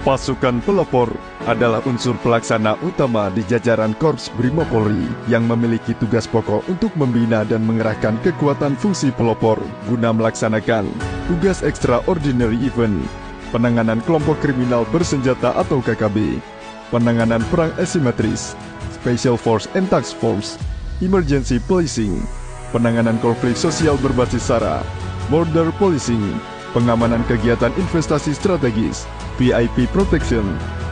Pasukan pelopor adalah unsur pelaksana utama di jajaran Korps Brimopolri yang memiliki tugas pokok untuk membina dan mengerahkan kekuatan fungsi pelopor guna melaksanakan tugas extraordinary event, penanganan kelompok kriminal bersenjata atau KKB, penanganan perang asimetris, Special Force and Task Force, emergency policing, penanganan konflik sosial berbasis SARA, border policing, pengamanan kegiatan investasi strategis, VIP protection,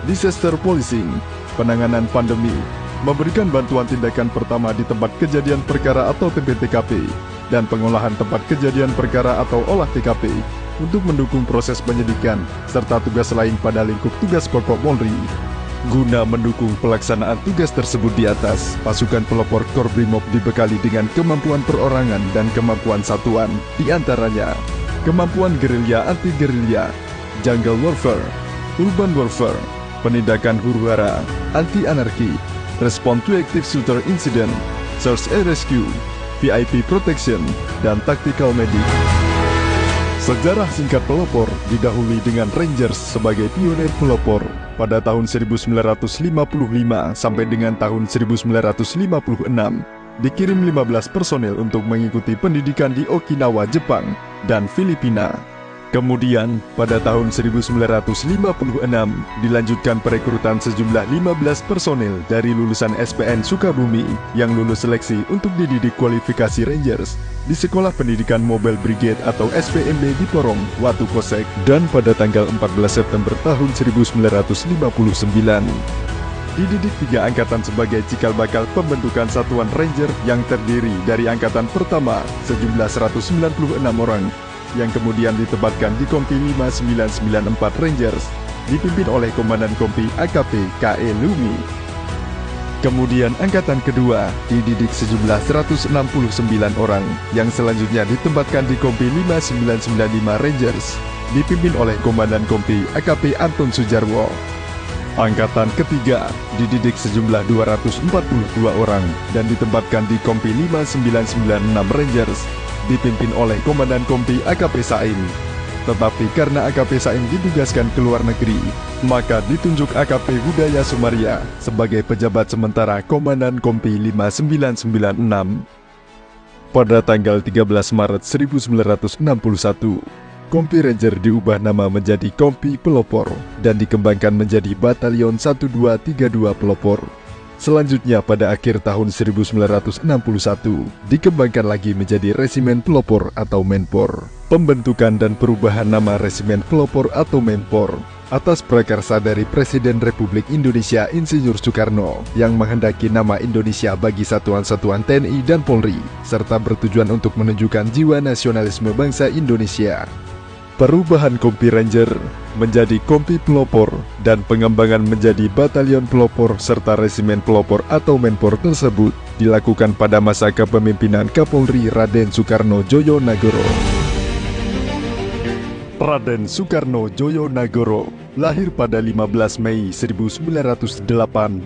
disaster policing, penanganan pandemi, memberikan bantuan tindakan pertama di tempat kejadian perkara atau TPTKP, dan pengolahan tempat kejadian perkara atau olah TKP untuk mendukung proses penyidikan, serta tugas lain pada lingkup tugas pokok Polri. Guna mendukung pelaksanaan tugas tersebut di atas, pasukan pelopor Korbrimob dibekali dengan kemampuan perorangan dan kemampuan satuan, di antaranya kemampuan gerilya anti-gerilya, jungle warfare, urban warfare, penindakan huru-hara, anti-anarki, respond to active shooter incident, search and rescue, VIP protection, dan tactical medic. Sejarah singkat pelopor didahului dengan Rangers sebagai pionir pelopor pada tahun 1955 sampai dengan tahun 1956. Dikirim 15 personel untuk mengikuti pendidikan di Okinawa, Jepang, dan Filipina. Kemudian, pada tahun 1956, dilanjutkan perekrutan sejumlah 15 personel dari lulusan SPN Sukabumi yang lulus seleksi untuk dididik kualifikasi Rangers di Sekolah Pendidikan Mobile Brigade atau SPMB di Porong, Watu Kosek, dan pada tanggal 14 September tahun 1959. Dididik 3 angkatan sebagai cikal bakal pembentukan satuan Ranger yang terdiri dari angkatan pertama sejumlah 196 orang yang kemudian ditempatkan di Kompi 5994 Rangers dipimpin oleh Komandan Kompi AKP KE Lumi. Kemudian angkatan kedua dididik sejumlah 169 orang yang selanjutnya ditempatkan di Kompi 5995 Rangers dipimpin oleh Komandan Kompi AKP Anton Sujarwo. Angkatan ketiga dididik sejumlah 242 orang dan ditempatkan di Kompi 5996 Rangers dipimpin oleh Komandan Kompi AKP Saim. Tetapi karena AKP Saim ditugaskan ke luar negeri, maka ditunjuk AKP Budaya Sumaria sebagai pejabat sementara Komandan Kompi 5996. Pada tanggal 13 Maret 1961, Kompi Ranger diubah nama menjadi Kompi Pelopor dan dikembangkan menjadi Batalion 1232 Pelopor. Selanjutnya pada akhir tahun 1961, dikembangkan lagi menjadi Resimen Pelopor atau Menpor. Pembentukan dan perubahan nama Resimen Pelopor atau Menpor atas prakarsa dari Presiden Republik Indonesia Insinyur Soekarno yang menghendaki nama Indonesia bagi satuan-satuan TNI dan Polri, serta bertujuan untuk menunjukkan jiwa nasionalisme bangsa Indonesia. Perubahan Kompi Ranger menjadi Kompi Pelopor dan pengembangan menjadi Batalion Pelopor serta Resimen Pelopor atau Menpor tersebut dilakukan pada masa kepemimpinan Kapolri Raden Soekarno Djojonagoro. Raden Soekarno Djojonagoro lahir pada 15 Mei 1908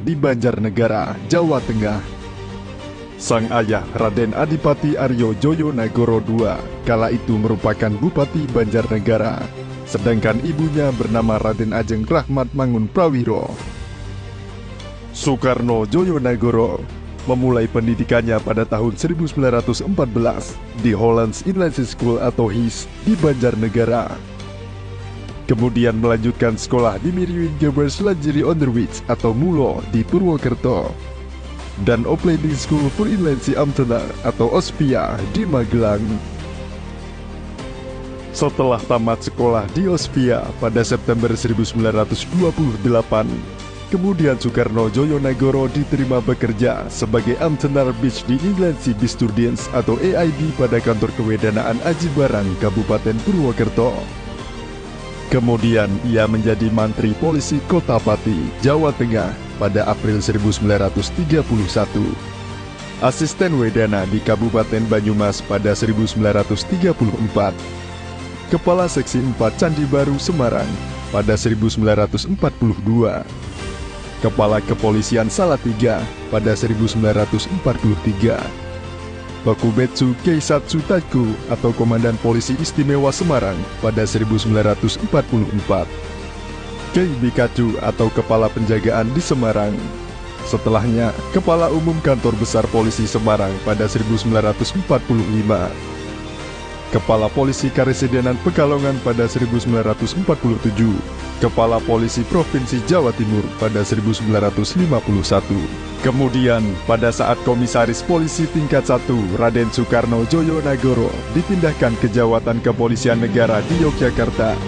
di Banjarnegara, Jawa Tengah. Sang ayah Raden Adipati Aryo Djojonagoro II kala itu merupakan Bupati Banjarnegara, sedangkan ibunya bernama Raden Ajeng Rahmat Mangun Prawiro. Soekarno Djojonagoro memulai pendidikannya pada tahun 1914 di Hollands Inland School atau HIS di Banjarnegara. Kemudian melanjutkan sekolah di Miriwin Gebers Lanjiri Onderwich atau MULO di Purwokerto dan Opleiding School for Inland Sea Ambtenaar atau OSPIA di Magelang. Setelah tamat sekolah di OSPIA pada September 1928, kemudian Soekarno Djojonagoro diterima bekerja sebagai Ambtenaar Beach di Inland Sea Bestuurdienst atau AIB pada kantor kewedanaan Aji Barang, Kabupaten Purwokerto. Kemudian ia menjadi Mantri Polisi Kota Pati, Jawa Tengah pada April 1931. Asisten Wedana di Kabupaten Banyumas pada 1934. Kepala Seksi 4 Candi Baru Semarang pada 1942. Kepala Kepolisian Salatiga pada 1943. Bakubetsu Keisatsu Taiku atau Komandan Polisi Istimewa Semarang pada 1944. KB Kacu atau Kepala Penjagaan di Semarang. Setelahnya, Kepala Umum Kantor Besar Polisi Semarang pada 1945. Kepala Polisi Karesidenan Pekalongan pada 1947, Kepala Polisi Provinsi Jawa Timur pada 1951. Kemudian, pada saat Komisaris Polisi Tingkat 1 Raden Soekarno Djojonagoro dipindahkan ke Jawatan Kepolisian Negara di Yogyakarta,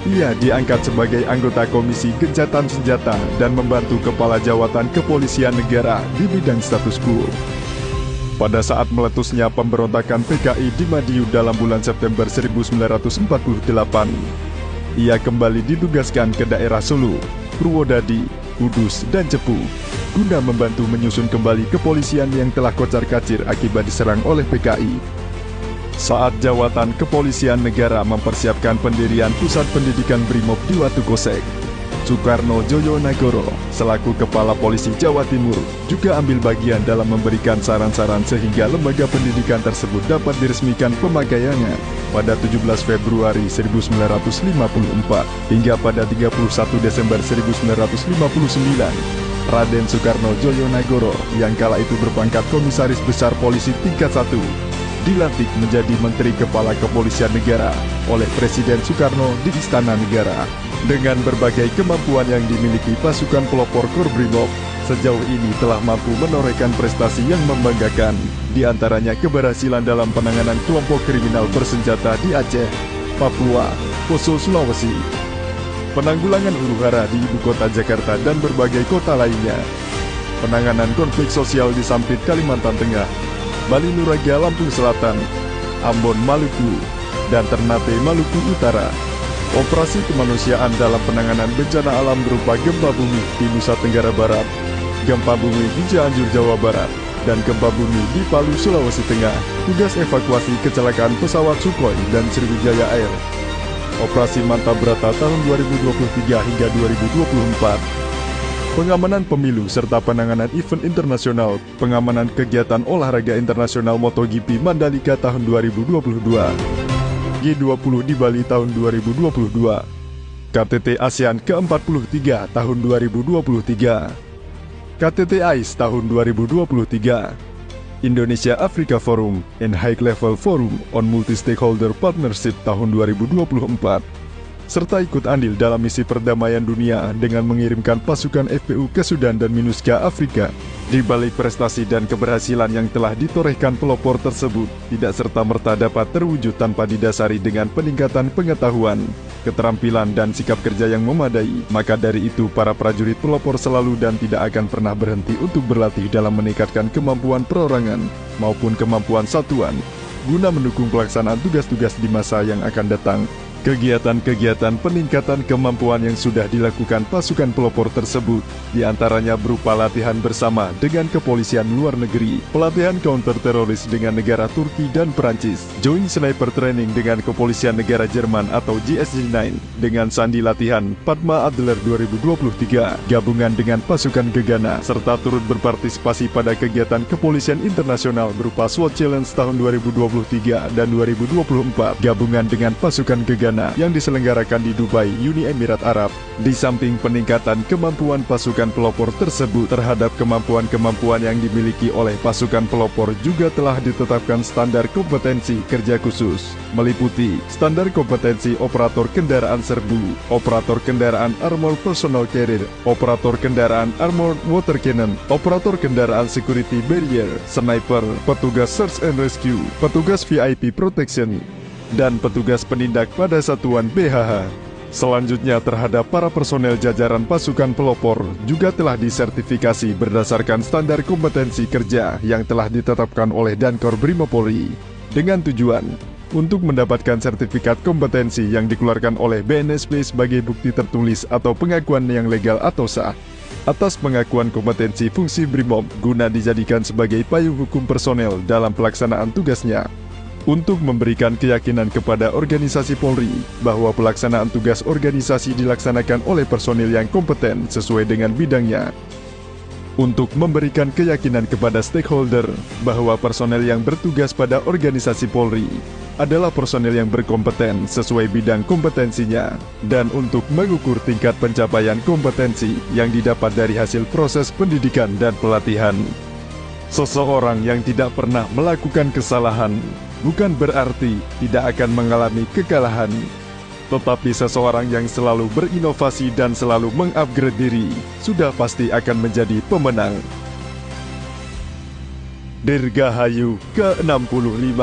ia diangkat sebagai anggota Komisi Gencatan Senjata dan membantu Kepala Jawatan Kepolisian Negara di bidang status quo. Pada saat meletusnya pemberontakan PKI di Madiun dalam bulan September 1948, ia kembali ditugaskan ke daerah Solo, Purwodadi, Kudus, dan Cepu, guna membantu menyusun kembali kepolisian yang telah kocar-kacir akibat diserang oleh PKI. Saat Jawatan Kepolisian Negara mempersiapkan pendirian Pusat Pendidikan Brimob di Watu Kosek, Soekarno Djojonagoro selaku Kepala Polisi Jawa Timur juga ambil bagian dalam memberikan saran-saran sehingga lembaga pendidikan tersebut dapat diresmikan pemakaiannya pada 17 Februari 1954 hingga pada 31 Desember 1959. Raden Soekarno Djojonagoro yang kala itu berpangkat Komisaris Besar Polisi Tingkat 1 dilantik menjadi Menteri Kepala Kepolisian Negara oleh Presiden Soekarno di Istana Negara. Dengan berbagai kemampuan yang dimiliki pasukan pelopor Korbrimob, sejauh ini telah mampu menorehkan prestasi yang membanggakan, di antaranya keberhasilan dalam penanganan kelompok kriminal bersenjata di Aceh, Papua, Poso, Sulawesi, penanggulangan huru-hara di ibu kota Jakarta dan berbagai kota lainnya, penanganan konflik sosial di Sampit, Kalimantan Tengah, Bali Nuraga, Lampung Selatan, Ambon, Maluku, dan Ternate, Maluku Utara. Operasi kemanusiaan dalam penanganan bencana alam berupa gempa bumi di Nusa Tenggara Barat, gempa bumi di Cianjur, Jawa Barat, dan gempa bumi di Palu, Sulawesi Tengah. Tugas evakuasi kecelakaan pesawat Sukhoi dan Sriwijaya Air. Operasi Mantap Brata tahun 2023 hingga 2024. Pengamanan pemilu serta penanganan event internasional, pengamanan kegiatan olahraga internasional MotoGP Mandalika tahun 2022, G20 di Bali tahun 2022, KTT ASEAN ke-43 tahun 2023, KTT AIS tahun 2023, Indonesia Africa Forum and High Level Forum on Multi-Stakeholder Partnership tahun 2024, serta ikut andil dalam misi perdamaian dunia dengan mengirimkan pasukan FPU ke Sudan dan MINUSCA Afrika. Di balik prestasi dan keberhasilan yang telah ditorehkan pelopor tersebut, tidak serta-merta dapat terwujud tanpa didasari dengan peningkatan pengetahuan, keterampilan, dan sikap kerja yang memadai. Maka dari itu, para prajurit pelopor selalu dan tidak akan pernah berhenti untuk berlatih dalam meningkatkan kemampuan perorangan maupun kemampuan satuan, guna mendukung pelaksanaan tugas-tugas di masa yang akan datang. Kegiatan-kegiatan peningkatan kemampuan yang sudah dilakukan pasukan pelopor tersebut, diantaranya berupa latihan bersama dengan kepolisian luar negeri, pelatihan counter teroris dengan negara Turki dan Perancis, Joint Sniper Training dengan kepolisian negara Jerman atau GSG-9, dengan sandi latihan Padma Adler 2023, gabungan dengan pasukan Gegana, serta turut berpartisipasi pada kegiatan kepolisian internasional berupa SWAT Challenge tahun 2023 dan 2024, gabungan dengan pasukan Gegana yang diselenggarakan di Dubai, Uni Emirat Arab. Di samping peningkatan kemampuan pasukan pelopor tersebut terhadap kemampuan-kemampuan yang dimiliki oleh pasukan pelopor juga telah ditetapkan standar kompetensi kerja khusus, meliputi standar kompetensi operator kendaraan serbu, operator kendaraan armor personal carrier, operator kendaraan armored water cannon, operator kendaraan security barrier, sniper, petugas search and rescue, petugas VIP protection, dan petugas penindak pada satuan BHH. Selanjutnya terhadap para personel jajaran pasukan pelopor juga telah disertifikasi berdasarkan standar kompetensi kerja yang telah ditetapkan oleh Dankor Brimob Polri, dengan tujuan untuk mendapatkan sertifikat kompetensi yang dikeluarkan oleh BNSP sebagai bukti tertulis atau pengakuan yang legal atau sah atas pengakuan kompetensi fungsi Brimob guna dijadikan sebagai payung hukum personel dalam pelaksanaan tugasnya. Untuk memberikan keyakinan kepada organisasi Polri bahwa pelaksanaan tugas organisasi dilaksanakan oleh personil yang kompeten sesuai dengan bidangnya. untuk memberikan keyakinan kepada stakeholder bahwa personel yang bertugas pada organisasi Polri adalah personel yang berkompeten sesuai bidang kompetensinya, dan untuk mengukur tingkat pencapaian kompetensi yang didapat dari hasil proses pendidikan dan pelatihan. Seseorang yang tidak pernah melakukan kesalahan bukan berarti tidak akan mengalami kekalahan, tetapi seseorang yang selalu berinovasi dan selalu mengupgrade diri sudah pasti akan menjadi pemenang. Dirgahayu ke-65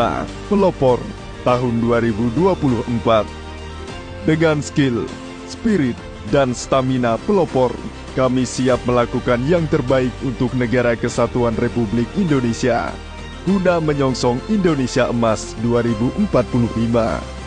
Pelopor tahun 2024. Dengan skill, spirit, dan stamina pelopor, kami siap melakukan yang terbaik untuk Negara Kesatuan Republik Indonesia guna menyongsong Indonesia Emas 2045.